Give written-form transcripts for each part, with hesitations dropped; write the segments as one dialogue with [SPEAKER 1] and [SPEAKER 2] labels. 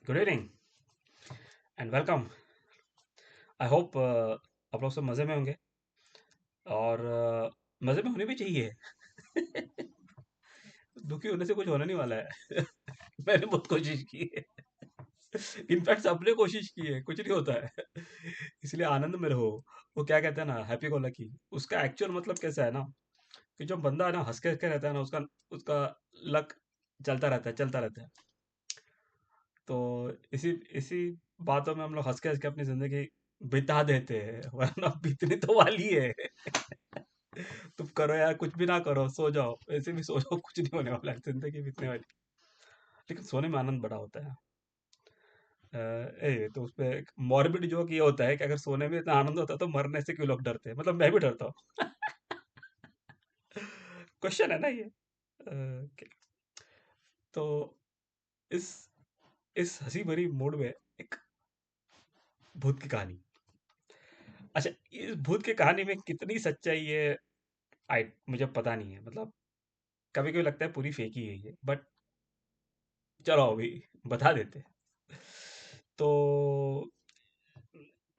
[SPEAKER 1] Good evening and welcome. I hope आप लोग सब मज़े में होंगे और मज़े में होने भी चाहिए। दुखी होने से कुछ होने नहीं वाला है। मैंने बहुत कोशिश की है। इनफैक्ट सबने कोशिश की है, कुछ नहीं होता है। इसलिए आनंद में रहो। वो क्या कहते हैं ना, हैप्पी गो लकी। उसका एक्चुअल मतलब कैसा है ना, कि जो बंदा है ना हंस के हंस के रहता है ना, उसका उसका लक चलता रहता है, चलता रहता है। तो इसी इसी बातों में हम लोग हंस के अपनी जिंदगी बिता देते हैं, वरना बीतनी तो वाली है। तुम करो यार, कुछ भी ना करो, सो जाओ, ऐसे भी सो जाओ, कुछ नहीं होने वाला है, जिंदगी बीतने वाली। लेकिन सोने में आनंद बड़ा होता है। तो उसपे एक मॉर्बिड जोक ये होता है कि अगर सोने में इतना आनंद होता है तो मरने से क्यों लोग डरते हैं। मतलब मैं भी डरता हूँ। क्वेश्चन है ना ये। okay। तो इस इस हंसी भरी मूड में एक भूत की कहानी। अच्छा, इस भूत की कहानी में कितनी सच्चाई है, आई मुझे पता नहीं है। मतलब कभी कभी लगता है पूरी फेक ही है ये, बट चलो अभी बता देते हैं। तो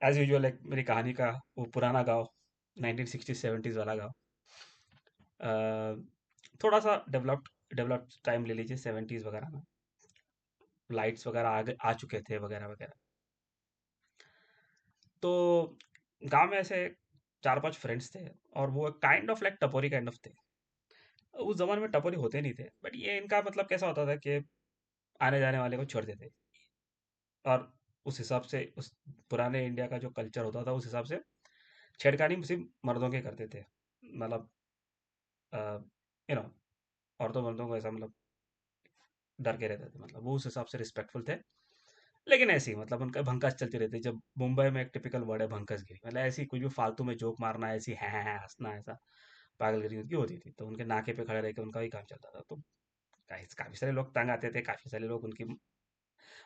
[SPEAKER 1] एज यूजुअल एक मेरी कहानी का वो पुराना गांव, 1960s 70s वाला गांव। अ, थोड़ा सा डेवलप्ड डेवलप्ड टाइम ले लीजिए, 70s वगैरह में लाइट्स वगैरह आ चुके थे वगैरह वगैरह। तो गांव में ऐसे चार पांच फ्रेंड्स थे, और वो काइंड ऑफ लाइक टपोरी काइंड ऑफ थे। उस जमाने में टपोरी होते नहीं थे, बट ये इनका मतलब कैसा होता था कि आने जाने वाले को छोड़ देते। और उस हिसाब से उस पुराने इंडिया का जो कल्चर होता था, उस हिसाब से छेड़खानी सिर्फ मर्दों के करते थे। मतलब यू नो औरतों मर्दों को ऐसा मतलब डर के रहते थे, मतलब वो उस हिसाब से रिस्पेक्टफुल थे। लेकिन ऐसी मतलब उनका भंकस चलती रहती। जब मुंबई में एक टिपिकल वर्ड है भंकसगिरी, मतलब ऐसी कुछ भी फालतू में जोक मारना, ऐसी है हंसना, ऐसा पागलगिरी उनकी होती थी। तो उनके नाके पे खड़े रह के उनका ही काम चलता था। तो काफी सारे लोग तंग आते थे, काफी सारे लोग उनकी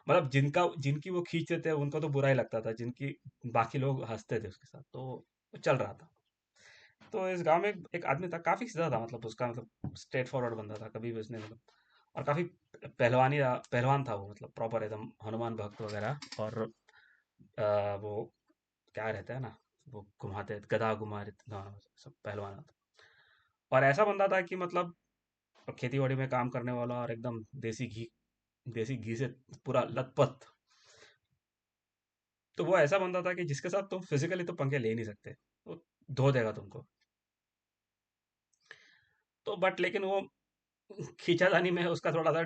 [SPEAKER 1] मतलब जिनका जिनकी वो खींचते थे उनको तो बुरा ही लगता था, जिनकी बाकी लोग हंसते थे उसके साथ। तो वो चल रहा था। तो इस गांव में एक आदमी था, काफी सीधा था। मतलब उसका मतलब स्ट्रेट फॉरवर्ड बंदा था, कभी भी उसने मतलब और काफी पहलवान था वो, मतलब प्रॉपर एकदम हनुमान भक्त वगैरह। और वो क्या रहता है ना, वो घुमाते गधा घुमा रहे हाँ, सब पहलवान था। और ऐसा बंदा था कि मतलब खेती बाड़ी में काम करने वाला, और एकदम देसी घी से पूरा लथपथ। तो वो ऐसा बंदा था कि जिसके साथ तुम फिजिकली तो पंगे ले ही नहीं सकते, वो धो देगा तुमको। तो बट लेकिन वो खींचातानी में उसका थोड़ा सा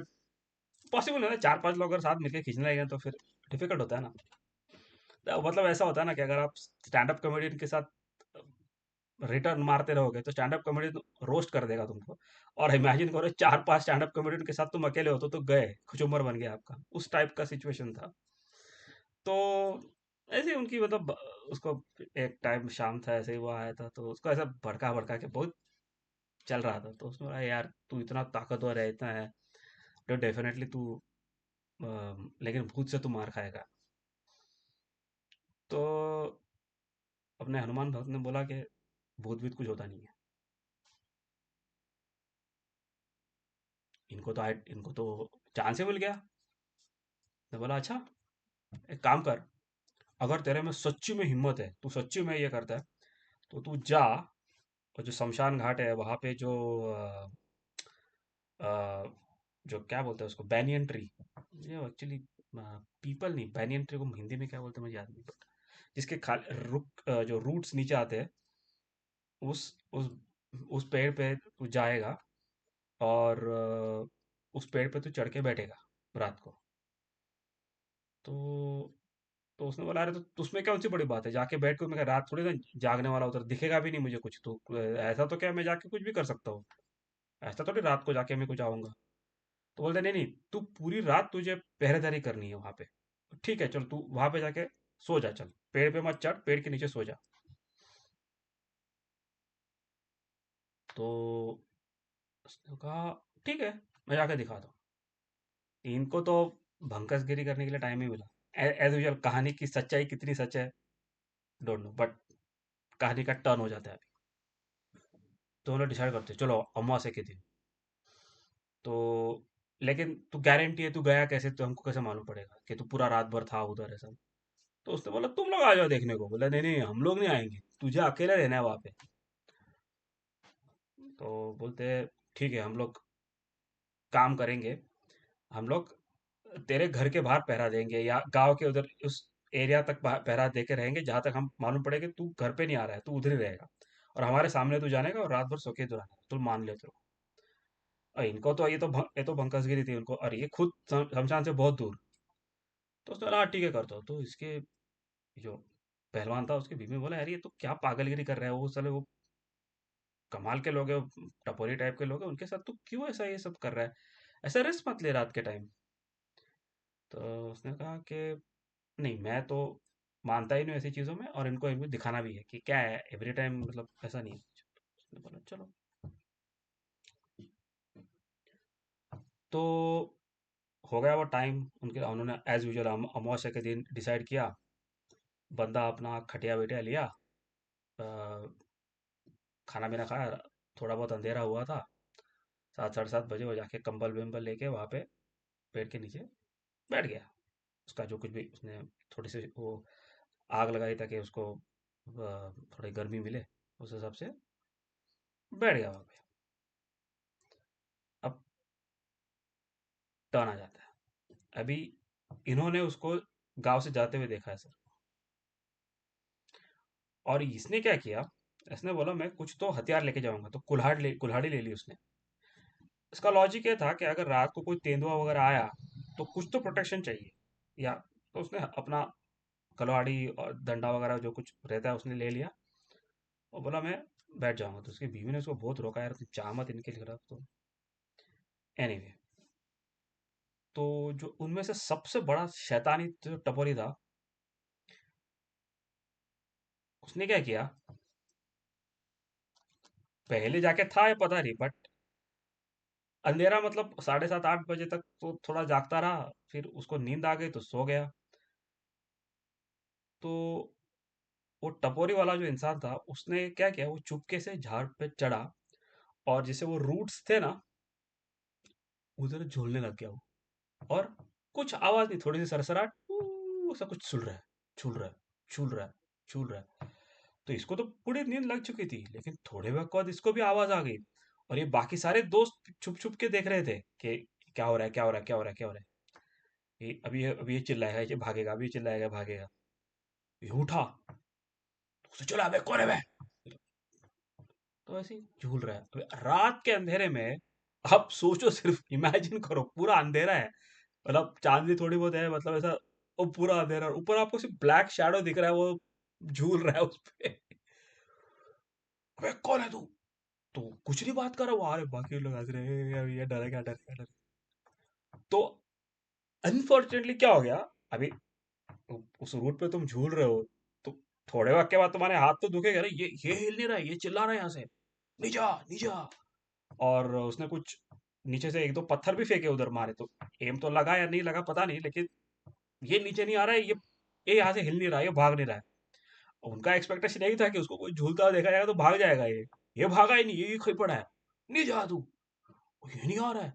[SPEAKER 1] पॉसिबल नहीं है। चार पांच लोग अगर साथ मिलकर खींचने लगे तो फिर डिफिकल्ट होता है ना। तो मतलब ऐसा होता है ना कि अगर आप स्टैंड अप कॉमेडियन के साथ रिटर्न मारते रहोगे तो स्टैंड अप कॉमेडियन रोस्ट कर देगा तुमको। और इमेजिन करो चार पांच स्टैंड अप कॉमेडियन के साथ तुम अकेले हो तो गए, कुचुम्बर बन गया आपका, उस टाइप का सिचुएशन था। तो ऐसे ही उनकी मतलब उसको एक टाइम शाम था, ऐसे ही वो आया था, तो उसको ऐसा भड़का भड़का के बहुत चल रहा था। तो उसने बोला यार तू इतना ताकतवर है, इतना है, तो डेफिनेटली तू लेकिन भूत से तू मार खाएगा। तो अपने हनुमान भक्त ने बोला कि भूत भूत कुछ होता नहीं है। इनको तो चांस ही मिल गया। मैं बोला अच्छा, एक काम कर, अगर तेरे में सच्ची में हिम्मत है, तू सच्ची में ये करता है, तो तू जा, और जो शमशान घाट है वहां पे जो अ, अ, जो क्या बोलते हैं उसको, बैनियन ट्री, ये एक्चुअली पीपल नहीं, बैनियन ट्री को हिंदी में क्या बोलते हैं मुझे याद नहीं, बट जिसके जो रूट्स नीचे आते हैं, उस उस उस पेड़ पे तू जाएगा, और उस पेड़ पे तू चढ़ के बैठेगा रात को। तो उसने बोला अरे तो उसमें क्या ऊँची बड़ी बात है, जाके बैठ के। मैं कहा रात थोड़ी ना जागने वाला, उधर दिखेगा भी नहीं मुझे कुछ। तो ऐसा तो क्या मैं जाके कुछ भी कर सकता हूँ, ऐसा थोड़ी रात को जाके मैं कुछ आऊंगा। तो बोलते नहीं नहीं, तू पूरी रात तुझे पहरेदारी करनी है वहां पे। ठीक है चल, तू वहां पे जाके सो जा, चल पेड़ पे मत चढ़, पेड़ के नीचे सो जा। तो उसने कहा ठीक है, मैं जाके दिखाता हूँ। इनको तो भंकसगिरी करने के लिए टाइम ही मिला। एज यूजल कहानी की सच्चाई कितनी सच है डोंट नो, बट कहानी का टर्न हो जाता है अभी। तो उन्होंने डिसाइड करते चलो अमावस्या के दिन। तो लेकिन तू गारंटी है, तू गया कैसे, तो हमको कैसे मालूम पड़ेगा कि तू पूरा रात भर था उधर है सब? तो उसने बोला तुम लोग आ जाओ देखने को। बोला नहीं नहीं, हम लोग नहीं आएंगे, तुझे अकेले रहना है वहां पे। तो बोलते ठीक है, हम लोग काम करेंगे। हम लोग तेरे घर के बाहर पहरा देंगे, या गांव के उधर उस एरिया तक पहरा दे के रहेंगे, जहां तक हम मालूम पड़े कि तू घर पे नहीं आ रहा है, तू उधर ही रहेगा। और हमारे सामने तू जानेगा और रात भर सो के तू रहना, तू मान ले तो। और इनको तो ये तो भंकसगिरी थी उनको, और ये खुद शमशान से बहुत दूर। तो उसने बोला हाँ ठीक है करता हूँ। तो इसके जो पहलवान था, उसकी बीवी ने बोला यार ये तो क्या पागलगिरी कर रहा है, वो साले वो कमाल के लोग हैं, वो टपोरी टाइप के लोग हैं, उनके साथ तू क्यों ऐसा ये सब कर रहा है, ऐसा रिस्क मत ले रात के टाइम। तो उसने कहा कि नहीं, मैं तो मानता ही नहीं ऐसी चीज़ों में, और इनको इनको दिखाना भी है कि क्या है एवरी टाइम, मतलब ऐसा नहीं है कुछ। उसने बोला चलो। तो हो गया वो टाइम, उनके उन्होंने एज यूजुअल अमावस्या के दिन डिसाइड किया। बंदा अपना खटिया बैठिया लिया, अ, खाना पीना खाया, थोड़ा बहुत अंधेरा हुआ था, 7 साढ़े 7 बजे वो जाके कंबल विम्बल लेके वहाँ पे पेड़ के नीचे बैठ गया। उसका जो कुछ भी उसने थोड़ी सी वो आग लगाई ताकि उसको थोड़ी गर्मी मिले, उस हिसाब से बैठ गया वहाँ पे। अब टर्न आ जाता है। अभी इन्होंने उसको गांव से जाते हुए देखा है सर। और इसने क्या किया, इसने बोला मैं कुछ तो हथियार लेके जाऊंगा, तो कुल्हाड़ी ले ली उसने। इसका लॉजिक ये था कि अगर रात को कोई तेंदुआ वगैरह आया तो कुछ तो प्रोटेक्शन चाहिए, या तो उसने अपना कुल्हाड़ी और डंडा वगैरह जो कुछ रहता है उसने ले लिया, और बोला मैं बैठ जाऊंगा। तो उसकी बीवी ने उसको बहुत रोका, यार तू जा मत इनके खिलाफ। तो एनीवे, तो जो उनमें से सबसे बड़ा शैतानी जो टपोरी था, उसने क्या किया, पहले जाके था ये पता नहीं, बट अंधेरा मतलब 7:30 8 बजे तक तो थोड़ा जागता रहा, फिर उसको नींद आ गई तो सो गया। तो वो टपोरी वाला जो इंसान था, उसने क्या किया, वो चुपके से झाड़ पे चढ़ा, और जैसे वो रूट्स थे ना, उधर झूलने लग गया वो। और कुछ आवाज नहीं, थोड़ी सी सरसराहट, ऐसा कुछ सुन रहा है, झूल रहा है, झूल रहा है, झूल रहा है। तो इसको तो पूरी नींद लग चुकी थी, लेकिन थोड़े वक्त बाद इसको भी आवाज आ गई। और ये बाकी सारे दोस्त छुप छुप के देख रहे थे कि क्या हो रहा है, क्या हो रहा है, क्या हो रहा है, क्या हो रहा है। अभी ये चिल्लाएगा, ये भागेगा, अभी ये चिल्लाएगा, भागेगा। ये उठा, तो उसे चला, बे कौन है बे? तो ऐसे ही झूल रहा है। अबे रात के अंधेरे में, आप सोचो, सिर्फ इमेजिन करो, पूरा अंधेरा है, मतलब चांदनी थोड़ी बहुत है, मतलब ऐसा, वो पूरा अंधेरा, और ऊपर आपको सिर्फ ब्लैक शैडो दिख रहा है, वो झूल रहा है उस पे। अबे कौन है तू? तो कुछ नहीं बात कर रहा वो, अरे बाकी लोग हंस रहे हैं, "यार, ये डरेगा डरेगा डरेगा।" तो अनफॉर्चुनेटली क्या हो गया, अभी उस रूट पे तुम झूल रहे हो, तो थोड़े वक्त के बाद तुम्हारे हाथ तो दुखेगा, अरे ये हिल नहीं रहा है, ये चिल्ला रहा है यहाँ से, नीचा नीचा। और उसने कुछ नीचे से एक दो पत्थर भी फेंके उधर मारे, तो एम तो लगा या नहीं लगा पता नहीं, लेकिन ये नीचे नहीं आ रहा है, ये यहाँ से हिल नहीं रहा है, ये भाग नहीं रहा है। उनका एक्सपेक्टेशन यही था कि उसको कोई झूलता हुआ देखा जाएगा तो भाग जाएगा ये भागा ही नहीं, ये खड़ी पड़ा है, नहीं जा तू, ये नहीं आ रहा है।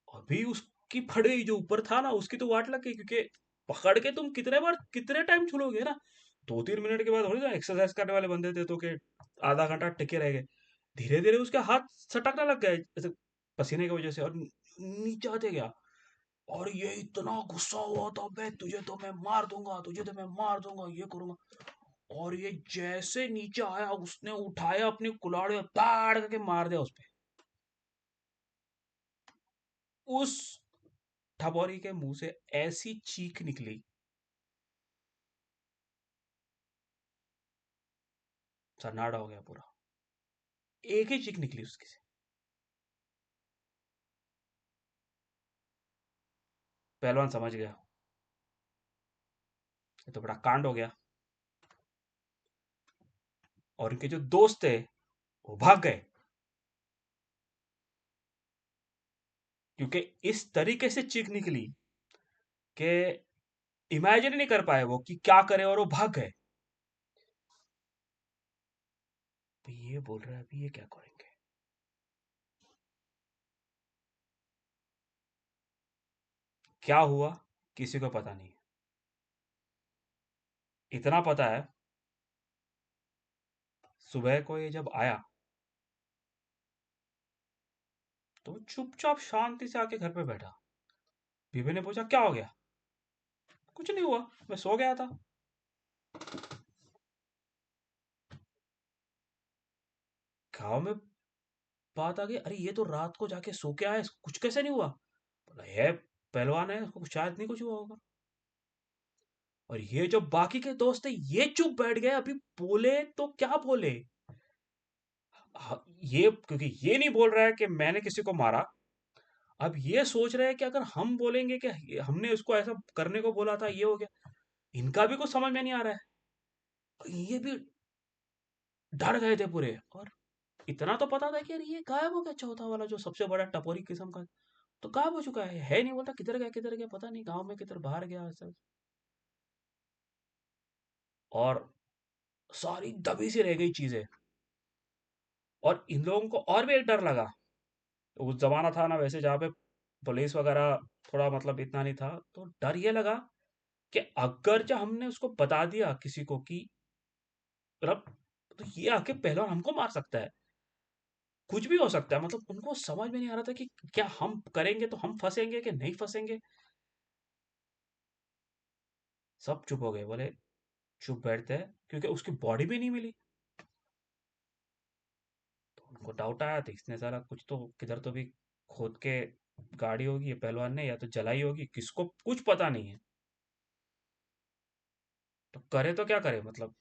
[SPEAKER 1] अभी उसकी फट गई, जो ऊपर था ना उसकी तो वाट लग गई, क्योंकि पकड़ के तुम कितने बार कितने टाइम झूलोगे ना, 2 3 मिनट के बाद थोड़ी ना एक्सरसाइज करने वाले बंदे थे तो के आधा घंटा टिके रह गए। धीरे धीरे उसके हाथ सटकने लग गए ऐसे पसीने की वजह से, और नीचे आते गया। और ये इतना गुस्सा हुआ था, बे तुझे तो मैं मार दूंगा, तुझे तो मैं मार दूंगा, ये करूंगा। और ये जैसे नीचे आया, उसने उठाया अपनी कुल्हाड़ी और ताड़ करके मार दिया उस पे। उस ठबोरी के मुंह से ऐसी चीख निकली, सन्नाटा हो गया पूरा। एक ही चीख निकली उसकी से। पहलवान समझ गया, ये तो बड़ा कांड हो गया। और उनके जो दोस्त थे वो भाग गए, क्योंकि इस तरीके से चीख निकली कि इमेजिन नहीं कर पाए वो कि क्या करे, और वो भाग गए। तो ये बोल रहा है अभी ये क्या करेंगे। क्या हुआ किसी को पता नहीं। इतना पता है, सुबह को ये जब आया तो वो चुपचाप शांति से आके घर पे बैठा। बीबी ने पूछा क्या हो गया? कुछ नहीं हुआ, मैं सो गया था। गांव में बात आ गई, अरे ये तो रात को जाके सो के आया, इसको कुछ कैसे नहीं हुआ? बोला ये पहलवान है, उसको शायद नहीं कुछ हुआ होगा। और ये जो बाकी के दोस्त थे ये चुप बैठ गए, अभी बोले तो क्या बोले। ये क्योंकि ये नहीं बोल रहा है कि मैंने किसी को मारा, अब ये सोच रहे हैं कि अगर हम बोलेंगे कि हमने उसको ऐसा करने को बोला था, ये हो गया। इनका भी कुछ समझ में नहीं आ रहा है, ये भी डर गए थे पूरे। और इतना तो पता था कि यार ये गायब हो गया, चौथा वाला जो सबसे बड़ा टपोरी किस्म का तो गायब हो चुका है नहीं बोलता, किधर गया पता नहीं, गांव में किधर बाहर गया ऐसा। और सारी दबी सी रह गई चीजें। और इन लोगों को और भी एक डर लगा, उस जमाना था ना वैसे जहाँ पे पुलिस वगैरह थोड़ा मतलब इतना नहीं था, तो डर ये लगा कि अगर जो हमने उसको बता दिया किसी को कि रब, तो ये आके पहलवान हमको मार सकता है, कुछ भी हो सकता है। मतलब उनको समझ में नहीं आ रहा था कि क्या हम करेंगे तो हम फंसेंगे कि नहीं फंसेंगे। सब चुप हो गए, बोले चुप बैठते हैं, क्योंकि उसकी बॉडी भी नहीं मिली। तो उनको डाउट आया, तो इसने सारा कुछ तो किधर तो भी खोद के गाड़ी होगी, ये पहलवान ने या तो जलाई होगी, किसको कुछ पता नहीं है। तो करे तो क्या करे मतलब,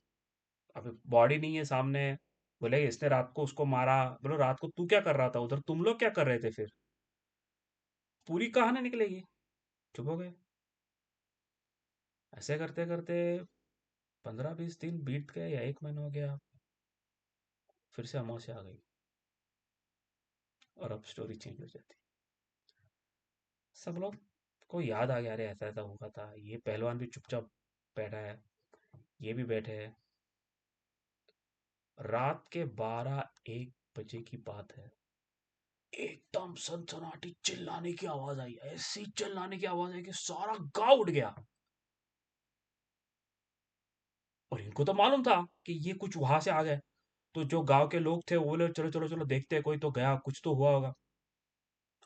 [SPEAKER 1] अभी बॉडी नहीं है सामने। बोले इसने रात को उसको मारा, बोलो रात को तू क्या कर रहा था उधर, तुम लोग क्या कर रहे थे फिर, पूरी कहानी निकलेगी। चुप हो गए। ऐसे करते करते 15-20 दिन बीत गए या एक महीना हो गया, फिर से अमावस्या आ गई और अब स्टोरी चेंज हो जाती। सब लोग को याद आ गया, अरे ऐसा ऐसा हुआ था, ये पहलवान भी चुपचाप बैठा है, ये भी बैठे हैं। रात के 12-1 बजे की बात है, एकदम सनसनाटी चिल्लाने की आवाज आई, ऐसी चिल्लाने की आवाज आई कि सारा गांव उठ गया। और इनको तो मालूम था कि ये कुछ वहां से आ गए। तो जो गांव के लोग थे वो बोले चलो चलो चलो देखते हैं, कोई तो गया, कुछ तो हुआ होगा।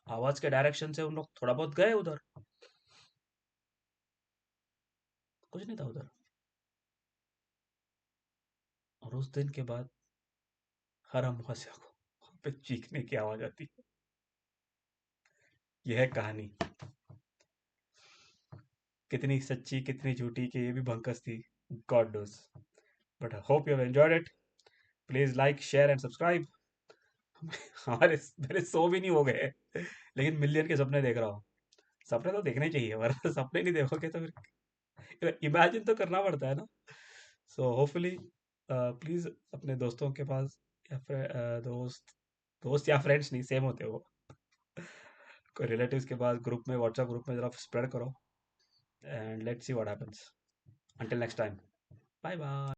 [SPEAKER 1] आवाज के डायरेक्शन से उन लोग थोड़ा बहुत गए उधर, कुछ नहीं था उधर। और उस दिन के बाद हर अमावस्या को वहां पे चीखने की आवाज आती है। यह है कहानी, कितनी सच्ची कितनी झूठी कि ये भी भंकस थी, God knows. But I hope you have enjoyed it. Please like share and subscribe. हमारे मेरे 100 भी नहीं हो गए, लेकिन मिलियन के सपने देख रहा हूँ। सपने तो देखने चाहिए, वरना सपने नहीं देखोगे तो फिर इमेजिन तो करना पड़ता है ना। सो होपफुली प्लीज अपने दोस्तों के पास या फिर दोस्त दोस्त या फ्रेंड्स नहीं सेम होते वो, कोई रिलेटिव्स के पास ग्रुप में, व्हाट्सएप ग्रुप में जरा स्प्रेड करो, and let's see what happens. Until next time, bye bye.